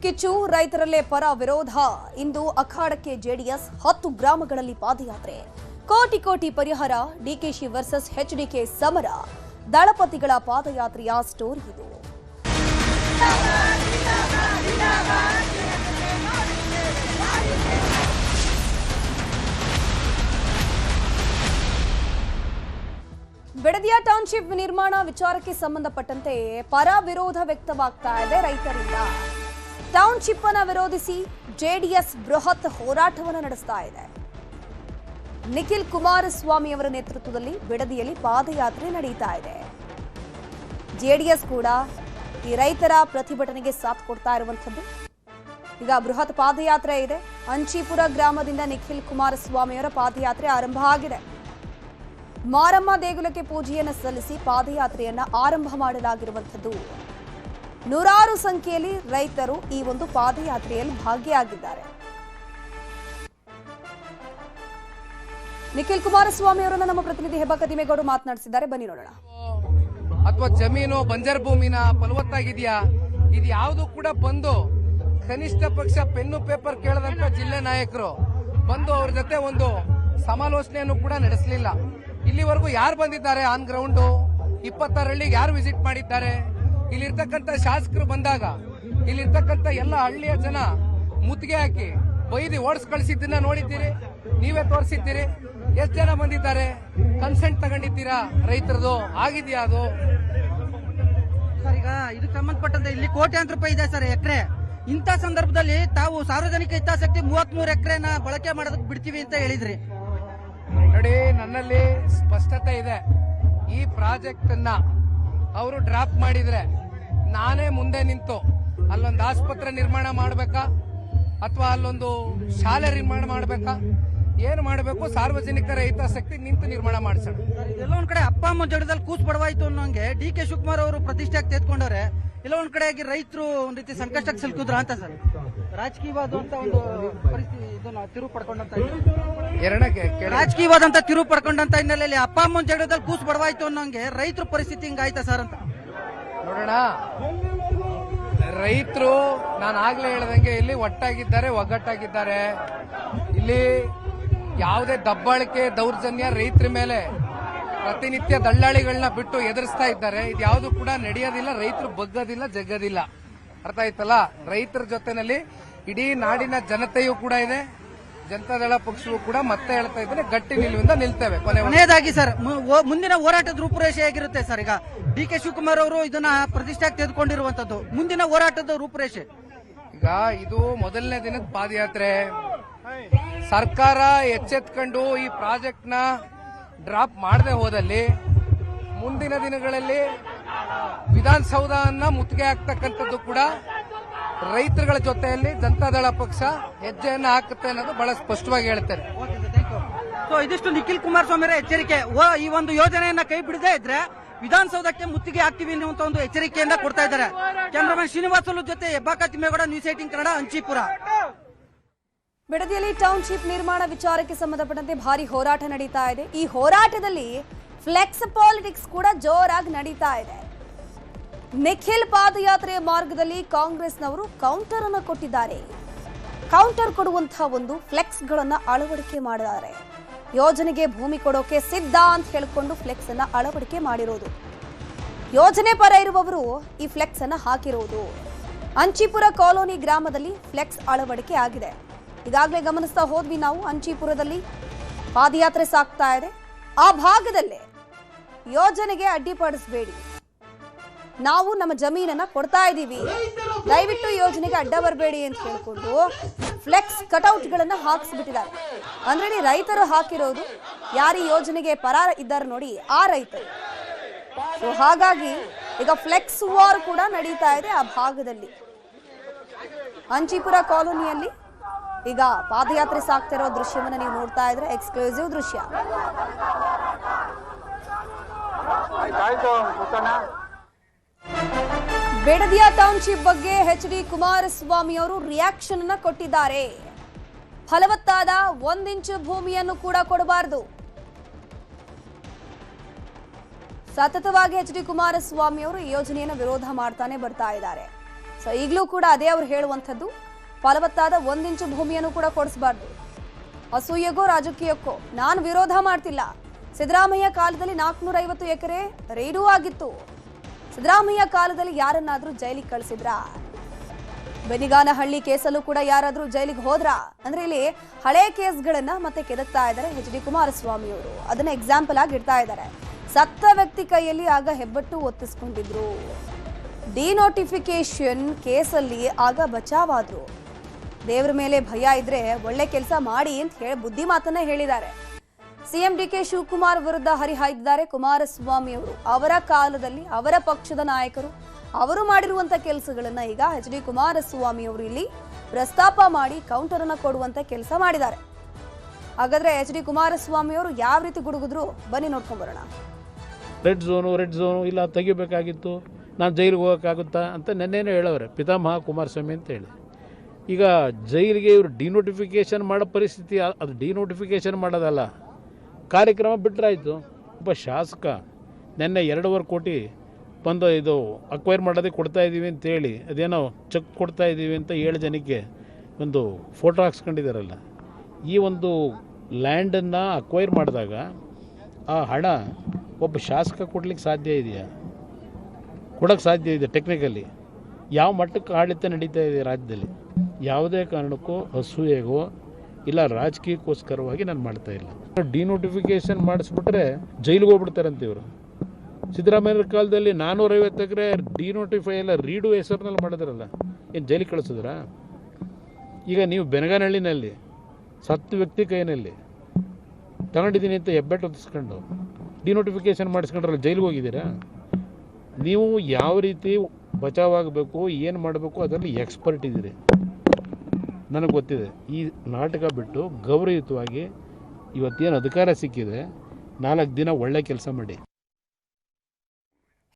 ಕಿಚ್ಚು ರೈತರಲ್ಲೇ ಪರ ವಿರೋಧ ಇಂದು ಅಖಾಡಕ್ಕೆ ಜೆಡಿಎಸ್ 10 ಗ್ರಾಮಗಳಲ್ಲಿ ಪಾದಯಾತ್ರೆ ಕೋಟಿ ಕೋಟಿ ಪರಿಹಾರ ಡಿಕೆಶಿ ವರ್ಸಸ್ ಎಚ್ಡಿಕೆ ಸಮರ ದಳಪತಿಗಳ ಪಾದಯಾತ್ರೆಯ ಸ್ಟೋರಿ ಇದು ಬೆಡದಿಯ ಟೌನ್ಶಿಪ್ ನಿರ್ಮಾಣ ವಿಚಾರಕ್ಕೆ ಸಂಬಂಧಪಟ್ಟಂತೆ ಪರ ವಿರೋಧ ವ್ಯಕ್ತವಾಗ್ತಾ ಇದೆ ರೈತರಿಂದ ಟೌನ್ಶಿಪ್ ಅನ್ನು ವಿರೋಧಿಸಿ ಜೆಡಿಎಸ್ ಬೃಹತ್ ಹೋರಾಟವನ್ನು ನಡೆಸ್ತಾ ಇದೆ ನಿಖಿಲ್ ಕುಮಾರಸ್ವಾಮಿ ಅವರ ನೇತೃತ್ವದಲ್ಲಿ ಬಿಡದಿಯಲ್ಲಿ ಪಾದಯಾತ್ರೆ ನಡೆಯುತ್ತಾ ಇದೆ ಜೆಡಿಎಸ್ ಕೂಡ ಈ ರೈತರ ಪ್ರತಿಭಟನೆಗೆ ಸಾಥ್ ಕೊಡ್ತಾ ಇರುವಂತದ್ದು ಈಗ ಬೃಹತ್ ಪಾದಯಾತ್ರೆ ಇದೆ ಅಂಚಿಪುರ ಗ್ರಾಮದಿಂದ ನಿಖಿಲ್ ಕುಮಾರಸ್ವಾಮಿ ಅವರ ಪಾದಯಾತ್ರೆ ಆರಂಭ ಆಗಿದೆ ಮಾರಮ್ಮ ದೇಗುಲಕ್ಕೆ ಪೂಜೆಯನ್ನು ಸಲ್ಲಿಸಿ ಪಾದಯಾತ್ರೆಯನ್ನ ಆರಂಭ ಮಾಡಲಾಗಿರುವಂತದ್ದು ನೂರಾರು ಸಂಖ್ಯೆಯಲ್ಲಿ ರೈತರು ಈ ಒಂದು ಪಾದಯಾತ್ರೆಯಲ್ಲಿ ಭಾಗಿಯಾಗಿದ್ದಾರೆ ನಿಖಿಲ್ ಕುಮಾರಸ್ವಾಮಿ ಅವರನ್ನ ನಮ್ಮ ಪ್ರತಿನಿಧಿ ಹೆಬ್ಬಕ್ಕ ತಿಮ್ಮೇಗೌಡ ಮಾತನಾಡಿಸಿದ್ದಾರೆ ಬನ್ನಿ ನೋಡೋಣ ಅಥವಾ ಜಮೀನು ಬಂಜರ್ ಭೂಮಿನ ಫಲವತ್ತಾಗಿದೆಯಾ ಇದು ಯಾವುದು ಕೂಡ ಬಂದು ಕನಿಷ್ಠ ಪಕ್ಷ ಪೆನ್ನು ಪೇಪರ್ ಕೇಳದಂತ ಜಿಲ್ಲೆ ನಾಯಕರು ಬಂದು ಅವ್ರ ಜೊತೆ ಒಂದು ಸಮಾಲೋಚನೆಯನ್ನು ಕೂಡ ನಡೆಸಲಿಲ್ಲ ಇಲ್ಲಿವರೆಗೂ ಯಾರು ಬಂದಿದ್ದಾರೆ ಆನ್ ಗ್ರೌಂಡ್ 26 ಹಳ್ಳಿಗೆ ಯಾರು ವಿಸಿಟ್ ಮಾಡಿದ್ದಾರೆ ಇಲ್ಲಿರ್ತಕ್ಕಂಥ ಶಾಸಕರು ಬಂದಾಗ ಇಲ್ಲಿರ್ತಕ್ಕಂಥ ಎಲ್ಲ ಹಳ್ಳಿಯ ಜನ ಮುತ್ತಿಗೆ ಹಾಕಿ ಬೈದಿ ಓಡಿಸ್ ಕಳಿಸಿದ್ದನ್ನ ನೋಡಿದ್ದೀರಿ ನೀವೇ ತೋರಿಸಿದ್ದೀರಿ ಎಷ್ಟು ಜನ ಬಂದಿದ್ದಾರೆ ಕನ್ಸೆಂಟ್ ತಗೊಂಡಿದ್ದೀರಾ ರೈತರದು ಆಗಿದೆಯಾ ಅದು ಸರ್ ಈಗ ಇದಕ್ಕೆ ಸಂಬಂಧಪಟ್ಟಂತೆ ಇಲ್ಲಿ ಕೋಟ್ಯಾಂತರ ರೂಪಾಯಿ ಇದೆ ಸರ್ ಎಕರೆ ಇಂಥ ಸಂದರ್ಭದಲ್ಲಿ ತಾವು ಸಾರ್ವಜನಿಕ ಹಿತಾಸಕ್ತಿ 33 ಎಕರೆನ ಬಳಕೆ ಮಾಡೋದಕ್ಕೆ ಬಿಡ್ತೀವಿ ಅಂತ ಹೇಳಿದ್ರಿ ನೋಡಿ ನನ್ನಲ್ಲಿ ಸ್ಪಷ್ಟತೆ ಇದೆ ಈ ಪ್ರಾಜೆಕ್ಟ್ ಅನ್ನ ಅವರು ಡ್ರಾಪ್ ಮಾಡಿದ್ರೆ ನಾನೇ ಮುಂದೆ ನಿಂತು ಅಲ್ಲೊಂದು ಆಸ್ಪತ್ರೆ ನಿರ್ಮಾಣ ಮಾಡಬೇಕಾ ಅಥವಾ ಅಲ್ಲೊಂದು ಶಾಲೆ ನಿರ್ಮಾಣ ಮಾಡಬೇಕಾ ಏನು ಮಾಡಬೇಕು ಸಾರ್ವಜನಿಕರ ಹಿತಾಸಕ್ತಿ ನಿಂತು ನಿರ್ಮಾಣ ಮಾಡಿಸೋಣ ಎಲ್ಲ ಒಂದ್ ಕಡೆ ಅಪ್ಪ ಅಮ್ಮ ಜಡದಲ್ಲಿ ಕೂಸ್ ಬಡವಾಯ್ತು ಅನ್ನೋಂಗೆ ಡಿ.ಕೆ. ಶಿವಕುಮಾರ್ ಅವರು ಪ್ರತಿಷ್ಠೆಗೆ ತೆಗೆದುಕೊಂಡವ್ರೆ ಎಲ್ಲ ಒಂದ್ ಕಡೆ ರೈತರು ಒಂದ್ ರೀತಿ ಸಂಕಷ್ಟಕ್ಕೆ ಸಿಲುಕಿದ್ರ ಅಂತ ಸರ್ ರಾಜಕೀಯವಾದಂತ ಒಂದು ಪರಿಸ್ಥಿತಿ ಇದನ್ನ ತಿರುವು ಪಡ್ಕೊಂಡಂತ ರಾಜಕೀಯವಾದಂತ ತಿರುವು ಪಡ್ಕೊಂಡಂತ ಹಿನ್ನೆಲೆಯಲ್ಲಿ ಅಪ್ಪ ಅಮ್ಮನ ಜಡದಲ್ಲಿ ಕೂಸ್ ಬಡವಾಯ್ತು ಅನ್ನೋಂಗೆ ರೈತರ ಪರಿಸ್ಥಿತಿ ಹಿಂಗಾಯ್ತಾ ಸರ್ ಅಂತ ನೋಡೋಣ ರೈತರು ನಾನು ಆಗ್ಲೇ ಹೇಳ್ದಂಗೆ ಇಲ್ಲಿ ಒಟ್ಟಾಗಿದ್ದಾರೆ ಒಗ್ಗಟ್ಟಾಗಿದ್ದಾರೆ ಇಲ್ಲಿ ಯಾವುದೇ ದಬ್ಬಾಳಿಕೆ ದೌರ್ಜನ್ಯ ರೈತರ ಮೇಲೆ ಪ್ರತಿನಿತ್ಯ ದಳ್ಳಾಳಿಗಳನ್ನ ಬಿಟ್ಟು ಎದುರಿಸ್ತಾ ಇದ್ದಾರೆ ಇದು ಯಾವುದು ಕೂಡ ನಡೆಯೋದಿಲ್ಲ ರೈತರು ಬಗ್ಗೋದಿಲ್ಲ ಜಗ್ಗೋದಿಲ್ಲ ಅರ್ಥ ಆಯ್ತಲ್ಲ ರೈತರ ಜೊತೆನಲ್ಲಿ ಇಡೀ ನಾಡಿನ ಜನತೆಯೂ ಕೂಡ ಇದೆ ಜನತಾದಳ ಪಕ್ಷವೂ ಕೂಡ ಮತ್ತೆ ಹೇಳ್ತಾ ಇದ್ದಾರೆ ಗಟ್ಟಿ ನಿಲುವಿಂದ ನಿಲ್ತೇವೆ ಕೊನೆಯದಾಗಿ ಸರ್ ಮುಂದಿನ ಹೋರಾಟದ ರೂಪುರೇಷೆ ಹೇಗಿರುತ್ತೆ ಸರ್ ಈಗ ಡಿ.ಕೆ. ಶಿವಕುಮಾರ್ ಅವರು ಇದನ್ನ ಪ್ರತಿಷ್ಠೆಗೆ ತೆಗೆದುಕೊಂಡಿರುವಂತದ್ದು ಮುಂದಿನ ಹೋರಾಟದ ರೂಪುರೇಷೆ ಈಗ ಇದು ಮೊದಲನೇ ದಿನದ ಪಾದಯಾತ್ರೆ ಸರ್ಕಾರ ಎಚ್ಚೆತ್ಕೊಂಡು ಈ ಪ್ರಾಜೆಕ್ಟ್ ನ ಡ್ರಾಪ್ ಮಾಡದೆ ಹೋದಲ್ಲಿ ಮುಂದಿನ ದಿನಗಳಲ್ಲಿ ವಿಧಾನಸೌಧವನ್ನ ಮುತ್ತಿಗೆ ಹಾಕ್ತಕ್ಕಂಥದ್ದು ಕೂಡ ರೈತರುಗಳ ಜೊತೆಯಲ್ಲಿ ಜನತಾದಳ ಪಕ್ಷ ಹೆಜ್ಜೆಯನ್ನ ಹಾಕುತ್ತೆ ಅನ್ನೋದು ಬಹಳ ಸ್ಪಷ್ಟವಾಗಿ ಹೇಳ್ತಾರೆ ಸೊ ಇದಿಷ್ಟು ನಿಖಿಲ್ ಕುಮಾರಸ್ವಾಮಿ ಅವರ ಎಚ್ಚರಿಕೆ ಈ ಒಂದು ಯೋಜನೆಯನ್ನ ಕೈ ಬಿಡದೇ ಇದ್ರೆ ವಿಧಾನಸೌಧಕ್ಕೆ ಮುತ್ತಿಗೆ ಹಾಕ್ತೀವಿ ಅನ್ನುವಂತ ಒಂದು ಎಚ್ಚರಿಕೆಯನ್ನ ಕೊಡ್ತಾ ಇದ್ದಾರೆ ಕ್ಯಾಮರಾಮನ್ ಶ್ರೀನಿವಾಸಲು ಜೊತೆ ಹೆಬ್ಬಕ್ಕ ತಿಮ್ಮೇಗೌಡ ನ್ಯೂಸ್ 18 ಕನ್ನಡ ಅಂಚಿಪುರ ಬಿಡದಿಯಲ್ಲಿ ಟೌನ್ಶಿಪ್ ನಿರ್ಮಾಣ ವಿಚಾರಕ್ಕೆ ಸಂಬಂಧಪಟ್ಟಂತೆ ಭಾರಿ ಹೋರಾಟ ನಡೀತಾ ಇದೆ ಈ ಹೋರಾಟದಲ್ಲಿ ಫ್ಲೆಕ್ಸ್ ಪಾಲಿಟಿಕ್ಸ್ ಕೂಡ ಜೋರಾಗಿ ನಡೀತಾ ಇದೆ ನಿಖಿಲ್ ಪಾದಯಾತ್ರೆಯ ಮಾರ್ಗದಲ್ಲಿ ಕಾಂಗ್ರೆಸ್ನವರು ಕೌಂಟರ್ ಅನ್ನು ಕೊಟ್ಟಿದ್ದಾರೆ ಕೌಂಟರ್ ಕೊಡುವಂತಹ ಒಂದು ಫ್ಲೆಕ್ಸ್ ಗಳನ್ನ ಅಳವಡಿಕೆ ಮಾಡಿದ್ದಾರೆ ಯೋಜನೆಗೆ ಭೂಮಿ ಕೊಡೋಕೆ ಸಿದ್ಧ ಅಂತ ಹೇಳಿಕೊಂಡು ಫ್ಲೆಕ್ಸ್ ಅನ್ನ ಅಳವಡಿಕೆ ಮಾಡಿರೋದು ಯೋಜನೆ ಪರ ಇರುವವರು ಈ ಫ್ಲೆಕ್ಸ್ ಅನ್ನ ಹಾಕಿರೋದು ಅಂಚಿಪುರ ಕಾಲೋನಿ ಗ್ರಾಮದಲ್ಲಿ ಫ್ಲೆಕ್ಸ್ ಅಳವಡಿಕೆ ಆಗಿದೆ ಈಗಾಗಲೇ ಗಮನಿಸ್ತಾ ಹೋದ್ವಿ ನಾವು ಅಂಚಿಪುರದಲ್ಲಿ ಪಾದಯಾತ್ರೆ ಸಾಗ್ತಾ ಇದೆ ಆ ಭಾಗದಲ್ಲೇ ಯೋಜನೆಗೆ ಅಡ್ಡಿಪಡಿಸಬೇಡಿ ನಾವು ನಮ್ಮ ಜಮೀನನ್ನ ಕೊಡ್ತಾ ಇದ್ದೀವಿ ದಯವಿಟ್ಟು ಯೋಜನೆಗೆ ಅಡ್ಡ ಬರಬೇಡಿ ಅಂತ ಹೇಳ್ಕೊಂಡು ಫ್ಲೆಕ್ಸ್ ಕಟೌಟ್ ಗಳನ್ನ ಹಾಕಿಸ್ಬಿಟ್ಟಿದ್ದಾರೆ ಅಂದ್ರೆ ರೈತರು ಹಾಕಿರೋದು ಯಾರು ಯೋಜನೆಗೆ ಪರ ಇದ್ದಾರೆ ನೋಡಿ ಆ ರೈತರು ಸೊ ಹಾಗಾಗಿ ಈಗ ಫ್ಲೆಕ್ಸ್ ವಾರ್ ಕೂಡ ನಡೀತಾ ಇದೆ ಆ ಭಾಗದಲ್ಲಿ ಅಂಚಿಪುರ ಕಾಲೋನಿಯಲ್ಲಿ ಈಗ ಪಾದಯಾತ್ರೆ ಸಾಗ್ತಿರೋ ದೃಶ್ಯವನ್ನ ನೀವು ನೋಡ್ತಾ ಇದ್ರೆ ಎಕ್ಸ್ಕ್ಲೂಸಿವ್ ದೃಶ್ಯ ಬೆಡದಿಯ ಟೌನ್ಶಿಪ್ ಬಗ್ಗೆ ಎಚ್.ಡಿ. ಕುಮಾರಸ್ವಾಮಿ ಅವರು ರಿಯಾಕ್ಷನ್ ಅನ್ನ ಕೊಟ್ಟಿದ್ದಾರೆ ಫಲವತ್ತಾದ 1 ಇಂಚು ಭೂಮಿಯನ್ನು ಕೂಡ ಕೊಡಬಾರದು ಸತತವಾಗಿ ಎಚ್.ಡಿ. ಕುಮಾರಸ್ವಾಮಿ ಅವರು ಈ ಯೋಜನೆಯನ್ನು ವಿರೋಧ ಮಾಡ್ತಾನೆ ಬರ್ತಾ ಇದ್ದಾರೆ ಸೊ ಈಗಲೂ ಕೂಡ ಅದೇ ಅವ್ರು ಹೇಳುವಂಥದ್ದು, ಫಲವತ್ತಾದ 1 ಇಂಚು ಭೂಮಿಯನ್ನು ಕೂಡ ಕೊಡಿಸಬಾರ್ದು. ಅಸೂಯೆಗೋ ರಾಜಕೀಯಕ್ಕೋ ನಾನು ವಿರೋಧ ಮಾಡ್ತಿಲ್ಲ. ಸಿದ್ದರಾಮಯ್ಯ ಕಾಲದಲ್ಲಿ 450 ಎಕರೆ ರೈಡೂ ಆಗಿತ್ತು. ಸಿದ್ದರಾಮಯ್ಯ ಕಾಲದಲ್ಲಿ ಯಾರನ್ನಾದ್ರೂ ಜೈಲಿಗೆ ಕಳಿಸಿದ್ರಾ? ಬೆನಿಗಾನಹಳ್ಳಿ ಕೇಸಲ್ಲೂ ಕೂಡ ಯಾರಾದ್ರೂ ಜೈಲಿಗೆ ಹೋದ್ರಾ? ಅಂದ್ರೆ ಇಲ್ಲಿ ಹಳೆ ಕೇಸ್ಗಳನ್ನ ಮತ್ತೆ ಕೆದಕ್ತಾ ಇದ್ದಾರೆ ಎಚ್ ಡಿ ಕುಮಾರಸ್ವಾಮಿ ಅವರು. ಅದನ್ನ ಎಕ್ಸಾಂಪಲ್ ಆಗಿ ಇಡ್ತಾ ಇದ್ದಾರೆ. ಸತ್ತ ವ್ಯಕ್ತಿ ಕೈಯಲ್ಲಿ ಆಗ ಹೆಬ್ಬಟ್ಟು ಒತ್ತಿಸ್ಕೊಂಡಿದ್ರು. ಡಿನೋಟಿಫಿಕೇಶನ್ ಕೇಸಲ್ಲಿ ಆಗ ಬಚಾವಾದ್ರು. ದೇವರ ಮೇಲೆ ಭಯ ಇದ್ರೆ ಒಳ್ಳೆ ಕೆಲಸ ಮಾಡಿ ಅಂತ ಹೇಳಿ ಬುದ್ಧಿ ಮಾತನ್ನ ಹೇಳಿದ್ದಾರೆ. ಸಿಎಂ ಡಿಕೆ ಶಿವಕುಮಾರ್ ವಿರುದ್ಧ ಹರಿಹಾಯ್ದಿದ್ದಾರೆ ಕುಮಾರಸ್ವಾಮಿ ಅವರು. ಅವರ ಕಾಲದಲ್ಲಿ ಅವರ ಪಕ್ಷದ ನಾಯಕರು ಅವರು ಮಾಡಿರುವಂತ ಕೆಲಸಗಳನ್ನ ಈಗ ಎಚ್ ಡಿ ಕುಮಾರಸ್ವಾಮಿ ಅವರು ಇಲ್ಲಿ ಪ್ರಸ್ತಾಪ ಮಾಡಿ ಕೌಂಟರ್ ಅನ್ನ ಕೊಡುವಂತ ಕೆಲಸ ಮಾಡಿದ್ದಾರೆ. ಹಾಗಾದ್ರೆ ಎಚ್ ಡಿ ಕುಮಾರಸ್ವಾಮಿ ಅವರು ಯಾವ ರೀತಿ ಗುಡುಗುದ್ರು ಬನ್ನಿ ನೋಡ್ಕೊಂಡ್ ಬರೋಣ. ರೆಡ್ ಝೋನು ಇಲ್ಲ ತೆಗಿಬೇಕಾಗಿತ್ತು, ನಾನು ಜೈಲಿಗೆ ಹೋಗೋಕ್ಕಾಗುತ್ತಾ ಅಂತ ನೆನ್ನೆನೇ ಹೇಳವ್ರೆ ಪಿತಾಮಹ ಕುಮಾರಸ್ವಾಮಿ ಅಂತ ಹೇಳಿ. ಈಗ ಜೈಲಿಗೆ ಇವರು ಡಿನೋಟಿಫಿಕೇಷನ್ ಮಾಡೋ ಪರಿಸ್ಥಿತಿ, ಅದು ಡಿನೋಟಿಫಿಕೇಷನ್ ಮಾಡೋದಲ್ಲ, ಕಾರ್ಯಕ್ರಮ ಬಿಟ್ಟರಾಯಿತು. ಒಬ್ಬ ಶಾಸಕ ನೆನ್ನೆ 2.5 ಕೋಟಿ ಬಂದು ಇದು ಅಕ್ವೈರ್ ಮಾಡೋದಕ್ಕೆ ಕೊಡ್ತಾ ಇದ್ದೀವಿ ಅಂತೇಳಿ ಅದೇನೋ ಚೆಕ್ ಕೊಡ್ತಾ ಇದ್ದೀವಿ ಅಂತ 7 ಜನಕ್ಕೆ ಒಂದು ಫೋಟೋ ಹಾಕ್ಸ್ಕೊಂಡಿದ್ದಾರಲ್ಲ. ಈ ಒಂದು ಲ್ಯಾಂಡನ್ನು ಅಕ್ವೈರ್ ಮಾಡಿದಾಗ ಆ ಹಣ ಒಬ್ಬ ಶಾಸಕ ಕೊಡ್ಲಿಕ್ಕೆ ಸಾಧ್ಯ ಇದೆಯಾ? ಕೊಡೋಕ್ಕೆ ಸಾಧ್ಯ ಇದೆ ಟೆಕ್ನಿಕಲಿ? ಯಾವ ಮಟ್ಟಕ್ಕೆ ಆಡಳಿತ ನಡೀತಾ ಇದೆ ರಾಜ್ಯದಲ್ಲಿ? ಯಾವುದೇ ಕಾರಣಕ್ಕೂ ಅಸೂಯೆಗೋ ಇಲ್ಲ ರಾಜಕೀಯಕ್ಕೋಸ್ಕರವಾಗಿ ನಾನು ಮಾಡ್ತಾ ಇಲ್ಲ. ಡಿನೋಟಿಫಿಕೇಷನ್ ಮಾಡಿಸ್ಬಿಟ್ರೆ ಜೈಲಿಗೆ ಹೋಗ್ಬಿಡ್ತಾರಂತೆ ಇವರು. ಸಿದ್ದರಾಮಯ್ಯರ ಕಾಲದಲ್ಲಿ 450 ಎಕರೆ ಡಿನೋಟಿಫೈ ಎಲ್ಲ ರೀಡು ಹೆಸರಿನಲ್ಲಿ ಮಾಡಿದ್ರಲ್ಲ, ಏನು ಜೈಲಿಗೆ ಕಳಿಸಿದ್ರಾ? ಈಗ ನೀವು ಬೆನಗಾನಹಳ್ಳಿನಲ್ಲಿ ಸತ್ತು ವ್ಯಕ್ತಿ ಕೈನಲ್ಲಿ ತಗೊಂಡಿದ್ದೀನಿ ಅಂತ ಹೆಬ್ಬೆಟ್ಟು ಹೊತ್ತಿಸ್ಕೊಂಡು ಡಿನೋಟಿಫಿಕೇಷನ್ ಮಾಡಿಸ್ಕೊಂಡ್ರಲ್ಲ, ಜೈಲಿಗೆ ಹೋಗಿದ್ದೀರಾ? ನೀವು ಯಾವ ರೀತಿ ಬಚಾವಾಗಬೇಕು, ಏನು ಮಾಡಬೇಕು ಅದರಲ್ಲಿ ಎಕ್ಸ್ಪರ್ಟ್ ಇದ್ದೀರಿ, ನನಗೆ ಗೊತ್ತಿದೆ. ಈ ನಾಟಕ ಬಿಟ್ಟು ಗೌರವಯುತವಾಗಿ ಇವತ್ತೇನು ಅಧಿಕಾರ ಸಿಕ್ಕಿದೆ 4 ದಿನ ಒಳ್ಳೆ ಕೆಲಸ ಮಾಡಿ.